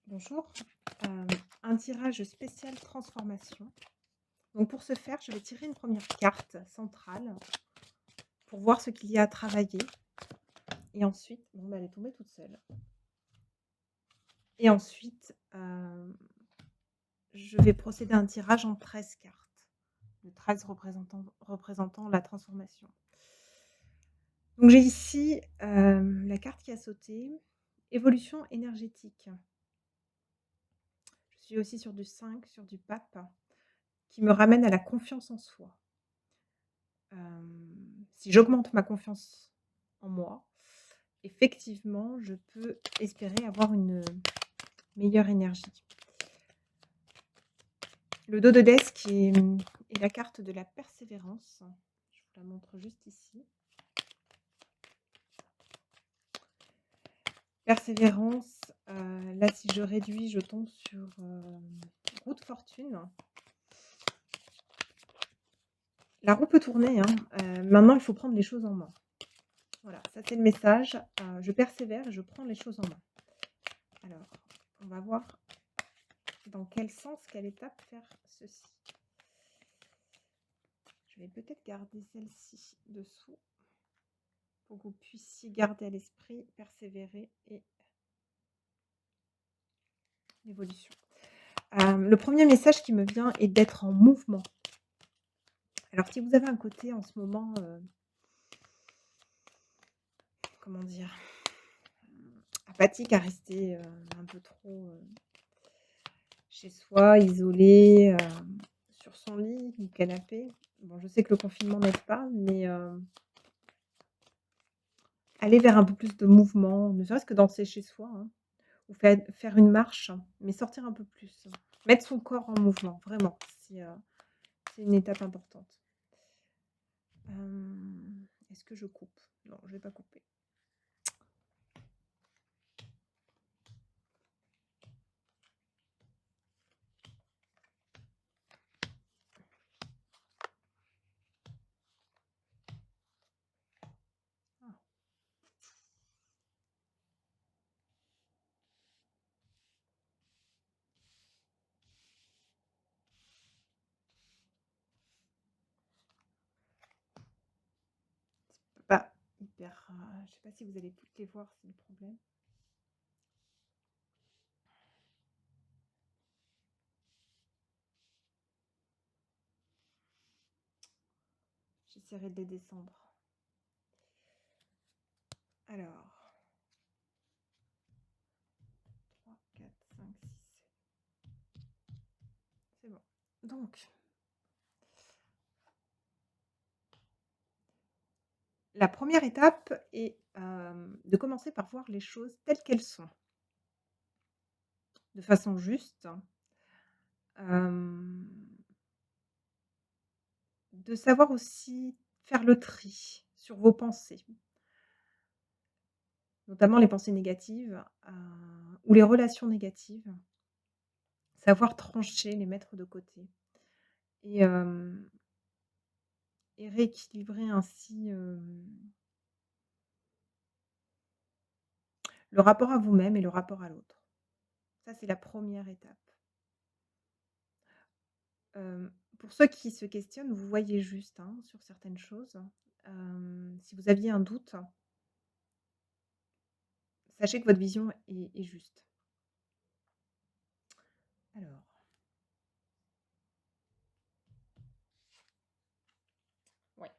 Bonjour, heu, un tirage spécial transformation. Donc pour ce faire, je vais tirer une première carte centrale pour voir ce qu'il y a à travailler et ensuite bon, bah, elle est tombée toute seule et ensuite, je vais procéder à un tirage en 13 cartes, de 13 représentant la transformation. Donc j'ai ici, la carte qui a sauté, évolution énergétique. Je suis aussi sur du 5, sur du pape, qui me ramène à la confiance en soi. Si j'augmente ma confiance en moi, effectivement, je peux espérer avoir une meilleure énergie. Le dos de Dès est la carte de la persévérance. Je vous la montre juste ici. Persévérance, là, si je réduis, je tombe sur, roue de fortune. La roue peut tourner, hein, maintenant il faut prendre les choses en main. Voilà, ça c'est le message, je persévère et je prends les choses en main. Alors, on va voir dans quel sens, quelle étape faire ceci. Je vais peut-être garder celle-ci dessous pour que vous puissiez garder à l'esprit, persévérer et l'évolution. Le premier message qui me vient est d'être en mouvement. Alors si vous avez un côté en ce moment, comment dire? Apathique à rester, un peu trop, chez soi, isolé, sur son lit ou canapé. Bon, je sais que le confinement n'aide pas, mais aller vers un peu plus de mouvement, ne serait-ce que danser chez soi, hein, ou faire une marche, mais sortir un peu plus. Mettre son corps en mouvement, vraiment, c'est une étape importante. Est-ce que je coupe? Non, je vais pas couper. Ah, c'est pas hyper, je sais pas si vous allez toutes les voir, c'est le problème. J'essaierai de les descendre. Alors, 3, 4, 5, 6, 7. C'est bon. Donc, la première étape est, de commencer par voir les choses telles qu'elles sont, de façon juste. Hem, de savoir aussi faire le tri sur vos pensées, notamment les pensées négatives, ou les relations négatives. Savoir trancher, les mettre de côté et rééquilibrer ainsi, le rapport à vous-même et le rapport à l'autre. Ça, c'est la première étape. Pour ceux qui se questionnent, vous voyez juste, hein, sur certaines choses. Si vous aviez un doute, sachez que votre vision est juste. Alors, ouais.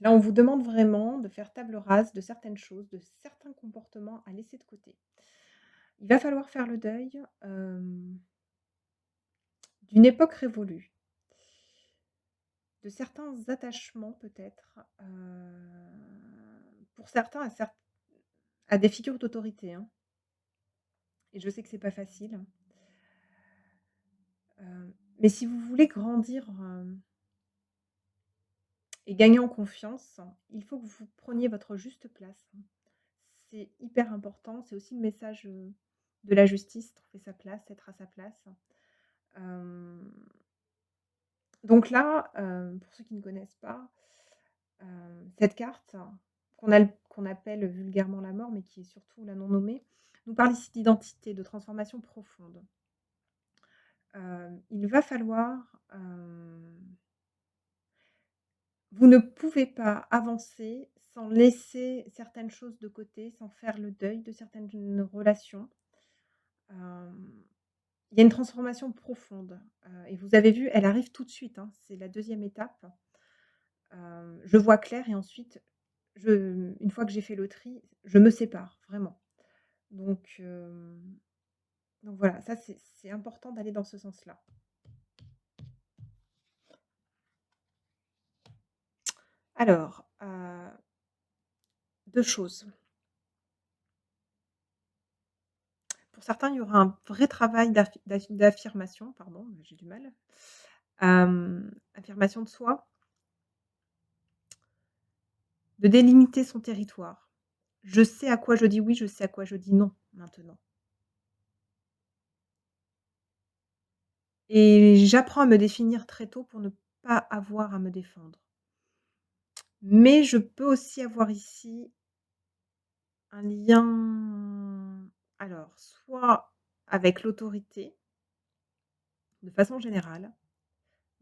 Là, on vous demande vraiment de faire table rase de certaines choses, de certains comportements à laisser de côté. Il va falloir faire le deuil, d'une époque révolue, de certains attachements peut-être, pour certains à des figures d'autorité, hein, et je sais que c'est pas facile. Mais si vous voulez grandir, et gagner en confiance, il faut que vous preniez votre juste place. C'est hyper important, c'est aussi le message, de la justice, trouver sa place, être à sa place. Hem, donc là, pour ceux qui ne connaissent pas, cette carte qu'on appelle vulgairement la mort, mais qui est surtout la non nommée, nous parle ici d'identité, de transformation profonde. Il va falloir, vous ne pouvez pas avancer sans laisser certaines choses de côté, sans faire le deuil de certaines relations. Hem, il y a une transformation profonde, et vous avez vu, elle arrive tout de suite, hein. C'est la deuxième étape. Je vois clair et ensuite une fois que j'ai fait le tri, je me sépare, vraiment. Donc voilà, ça c'est important d'aller dans ce sens-là. Alors, 2 choses. Pour certains, il y aura un vrai travail d'affirmation, pardon, j'ai du mal. Affirmation de soi, de délimiter son territoire. Je sais à quoi je dis oui, je sais à quoi je dis non, maintenant. Et j'apprends à me définir très tôt pour ne pas avoir à me défendre. Mais je peux aussi avoir ici un lien, alors soit avec l'autorité, de façon générale,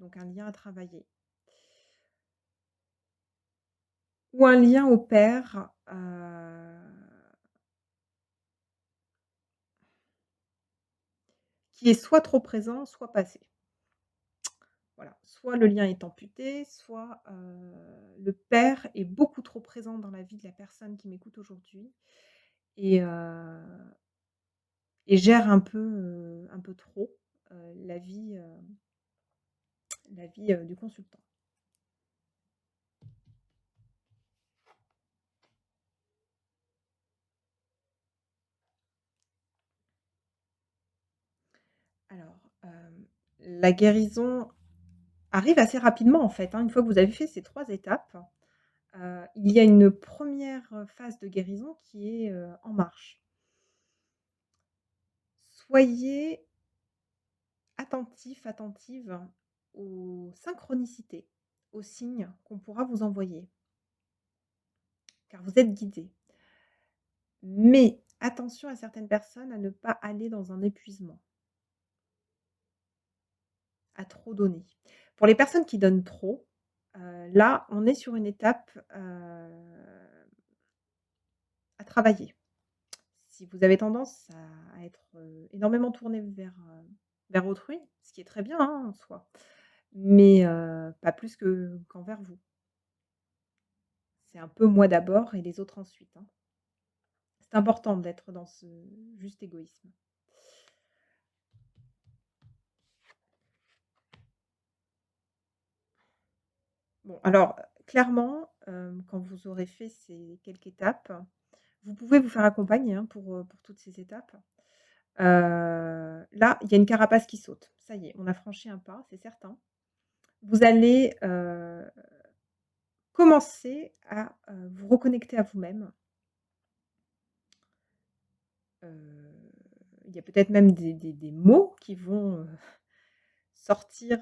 donc un lien à travailler, ou un lien au pair, qui est soit trop présent, soit passé. Voilà, soit le lien est amputé, soit, le père est beaucoup trop présent dans la vie de la personne qui m'écoute aujourd'hui et gère un peu trop, la vie, du consultant. Alors, la guérison arrive assez rapidement en fait, hein. Une fois que vous avez fait ces 3 étapes, il y a une première phase de guérison qui est, en marche. Soyez attentif, attentive aux synchronicités, aux signes qu'on pourra vous envoyer, car vous êtes guidés. Mais attention à certaines personnes à ne pas aller dans un épuisement, à trop donner. Pour les personnes qui donnent trop, là, on est sur une étape, à travailler. Si vous avez tendance à être, énormément tourné vers autrui, ce qui est très bien, hein, en soi, mais pas plus qu'envers vous. C'est un peu moi d'abord et les autres ensuite, hein. C'est important d'être dans ce juste égoïsme. Bon alors, clairement, quand vous aurez fait ces quelques étapes, vous pouvez vous faire accompagner, hein, pour toutes ces étapes. Là, il y a une carapace qui saute. Ça y est, on a franchi un pas, c'est certain. Vous allez, commencer à, vous reconnecter à vous-même. Heu, il y a peut-être même des mots qui vont, sortir,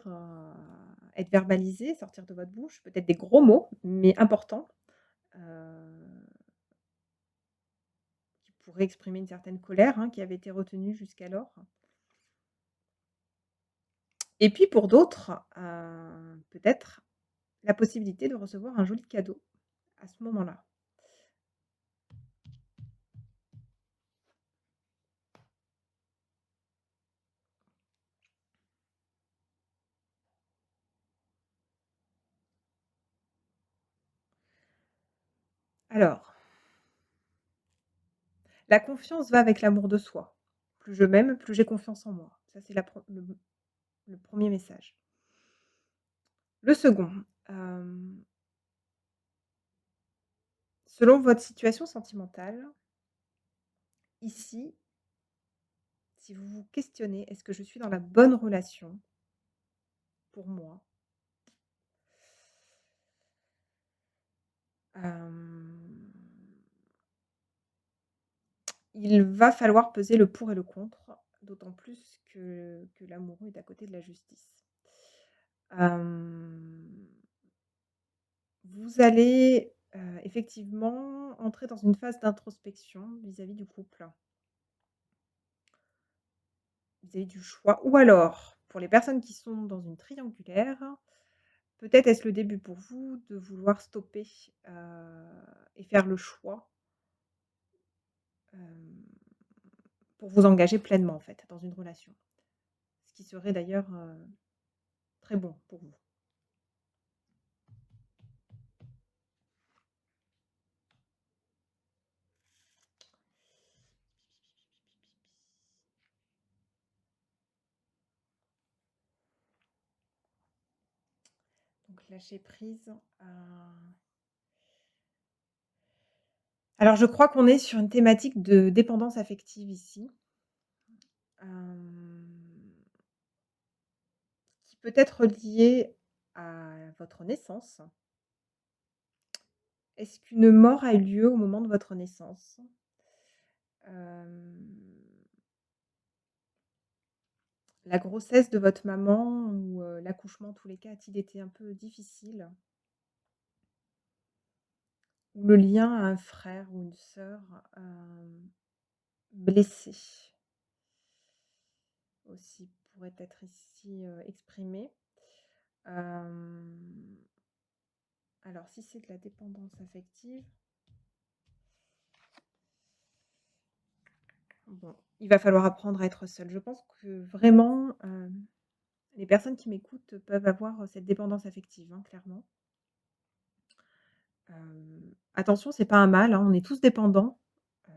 être verbalisés, sortir de votre bouche, peut-être des gros mots, mais importants, heu, qui pourraient exprimer une certaine colère, hein, qui avait été retenue jusqu'alors. Et puis pour d'autres, peut-être la possibilité de recevoir un joli cadeau à ce moment-là. Alors, la confiance va avec l'amour de soi. Plus je m'aime, plus j'ai confiance en moi. Ça, c'est la pre le 1er message. Le second, selon votre situation sentimentale, ici, si vous vous questionnez: «Est-ce que je suis dans la bonne relation pour moi?» hem, il va falloir peser le pour et le contre, d'autant plus que l'amoureux est à côté de la justice. Hem, vous allez, effectivement entrer dans une phase d'introspection vis-à-vis du couple. Vous avez du choix ou alors, pour les personnes qui sont dans une triangulaire, peut-être est-ce le début pour vous de vouloir stopper, et faire le choix, hem, pour vous engager pleinement, en fait, dans une relation. Ce qui serait d'ailleurs, très bon pour vous. Donc lâcher prise, alors je crois qu'on est sur une thématique de dépendance affective ici, hem, qui peut être liée à votre naissance. Est-ce qu'une mort a eu lieu au moment de votre naissance? Hem, la grossesse de votre maman ou, l'accouchement, en tous les cas, a-t-il été un peu difficile? Ou le lien à un frère ou une sœur, blessé aussi pourrait être ici, exprimé. Hem, alors si c'est de la dépendance affective, bon, il va falloir apprendre à être seul. Je pense que vraiment, les personnes qui m'écoutent peuvent avoir, cette dépendance affective, hein, clairement. Attention, c'est pas un mal, hein, on est tous dépendants, heu,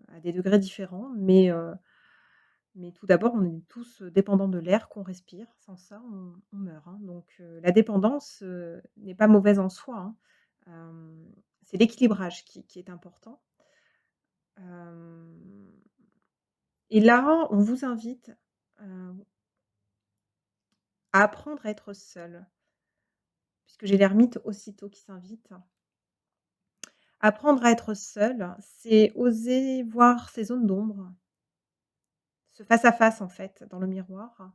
à des degrés différents, mais tout d'abord, on est tous, dépendants de l'air qu'on respire. Sans ça, on meurt, hein, donc la dépendance, n'est pas mauvaise en soi, hein. C'est l'équilibrage qui est important. Hem et là, on vous invite, heu, à apprendre à être seul, puisque j'ai l'ermite aussitôt qui s'invite. Apprendre à être seul, c'est oser voir ses zones d'ombre, ce face à face, en fait, dans le miroir,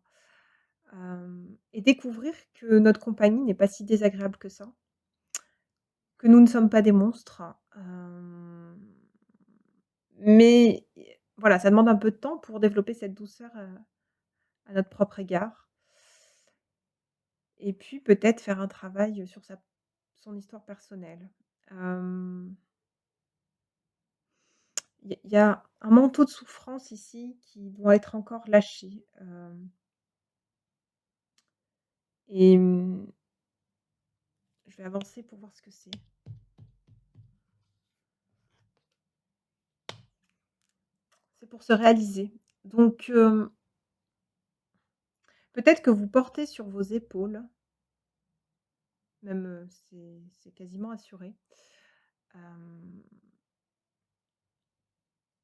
et découvrir que notre compagnie n'est pas si désagréable que ça, que nous ne sommes pas des monstres, mais voilà, ça demande un peu de temps pour développer cette douceur, à notre propre égard et puis peut-être faire un travail sur son histoire personnelle. Hem, il y a un manteau de souffrance ici qui doit être encore lâché, et je vais avancer pour voir ce que c'est. C'est pour se réaliser. Donc, peut-être que vous portez sur vos épaules, même, c'est quasiment assuré, hem,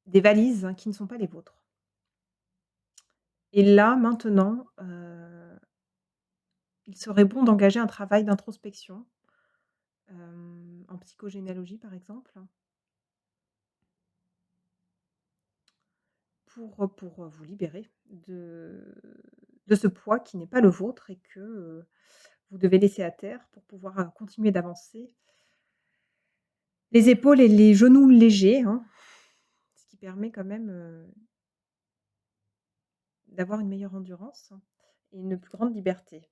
des valises, hein, qui ne sont pas les vôtres. Et là, maintenant, il serait bon d'engager un travail d'introspection, en psychogénéalogie, par exemple, pour vous libérer de ce poids qui n'est pas le vôtre et que, vous devez laisser à terre pour pouvoir, continuer d'avancer. Les épaules et les genoux légers, hein, ce qui permet quand même, d'avoir une meilleure endurance et une plus grande liberté.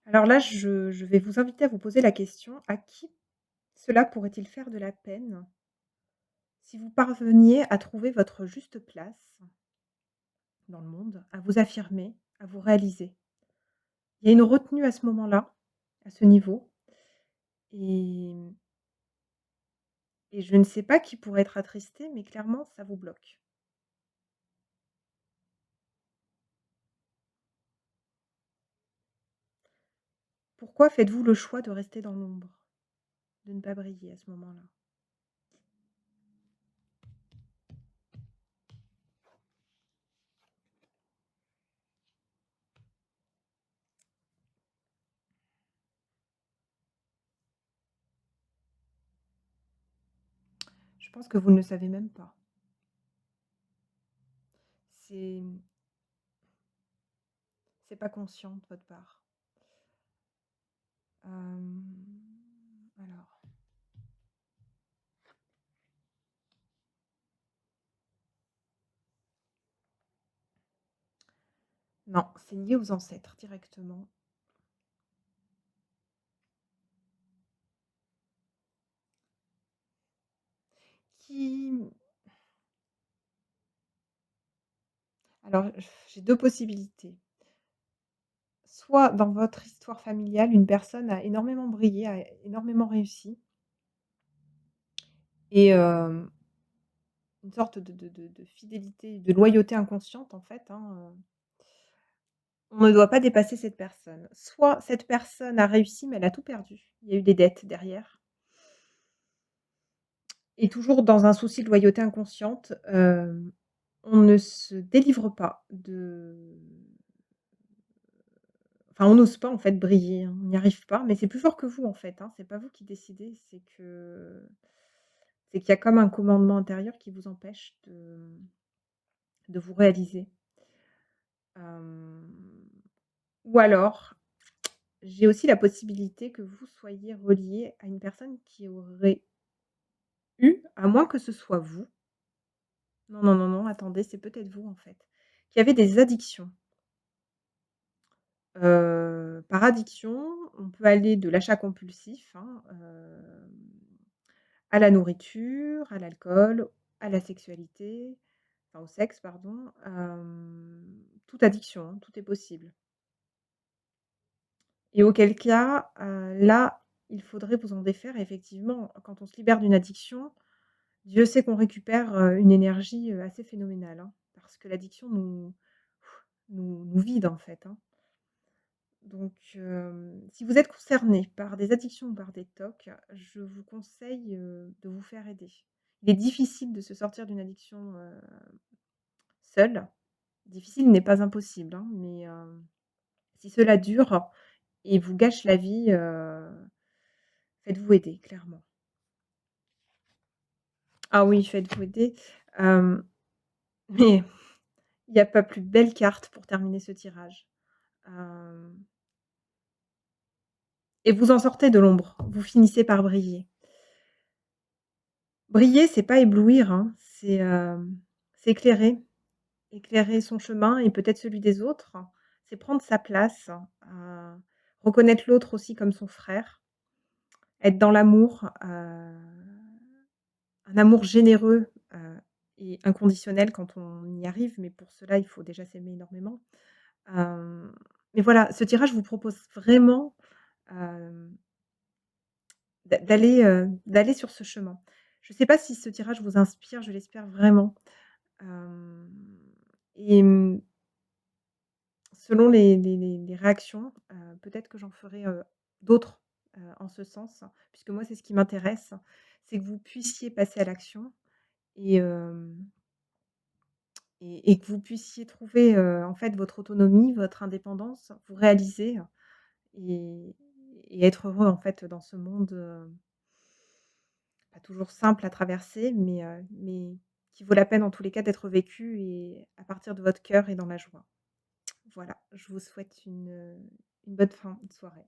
Alors là, je vais vous inviter à vous poser la question: à qui cela pourrait-il faire de la peine si vous parveniez à trouver votre juste place dans le monde, à vous affirmer, à vous réaliser? Il y a une retenue à ce moment-là, à ce niveau et et je ne sais pas qui pourrait être attristé, mais clairement ça vous bloque. Pourquoi faites-vous le choix de rester dans l'ombre, de ne pas briller à ce moment-là? Je pense que vous ne le savez même pas. c'est c'est pas conscient de votre part. Alors, non, c'est lié aux ancêtres directement, qui alors j'ai 2 possibilités. Soit dans votre histoire familiale, une personne a énormément brillé, a énormément réussi et une sorte de fidélité, de loyauté inconsciente en fait, hein, on ne doit pas dépasser cette personne. Soit cette personne a réussi, mais elle a tout perdu. Il y a eu des dettes derrière et toujours dans un souci de loyauté inconsciente, on ne se délivre pas de enfin on n'ose pas en fait briller, hein, on n'y arrive pas, mais c'est plus fort que vous en fait, hein. C'est pas vous qui décidez, c'est qu'il y a comme un commandement intérieur qui vous empêche de vous réaliser. Hem, ou alors, j'ai aussi la possibilité que vous soyez relié à une personne qui aurait eu, à moins que ce soit vous non, non, non, non, attendez, c'est peut-être vous en fait, qui avez des addictions. Par addiction, on peut aller de l'achat compulsif, hein, à la nourriture, à l'alcool, à la sexualité, enfin au sexe pardon, toute addiction, hein, tout est possible et auquel cas, là, il faudrait vous en défaire. Effectivement, quand on se libère d'une addiction, Dieu sait qu'on récupère, une énergie, assez phénoménale, hein, parce que l'addiction nous vide en fait, hein. Donc si vous êtes concerné par des addictions ou par des TOC, je vous conseille, de vous faire aider. Il est difficile de se sortir d'une addiction, seul. Difficile n'est pas impossible, hein, mais si cela dure et vous gâche la vie, faites-vous aider, clairement. Ah oui, faites-vous aider, hem, mais il y a pas plus belle carte pour terminer ce tirage. Hem et vous en sortez de l'ombre, vous finissez par briller. Briller, c'est pas éblouir, hein, c'est éclairer. Éclairer son chemin et peut-être celui des autres. C'est prendre sa place, reconnaître l'autre aussi comme son frère, être dans l'amour, un amour généreux, et inconditionnel quand on y arrive, mais pour cela, il faut déjà s'aimer énormément. Hem, mais voilà, ce tirage vous propose vraiment, hem, d'aller sur ce chemin. Je ne sais pas si ce tirage vous inspire, je l'espère vraiment. Hem et selon les réactions, peut-être que j'en ferai, d'autres, en ce sens, puisque moi, c'est ce qui m'intéresse, c'est que vous puissiez passer à l'action et et que vous puissiez trouver, en fait, votre autonomie, votre indépendance, vous réaliser et et être heureux, en fait, dans ce monde, pas toujours simple à traverser, mais qui vaut la peine, en tous les cas, d'être vécu et à partir de votre cœur et dans la joie. Voilà, je vous souhaite une bonne fin de soirée.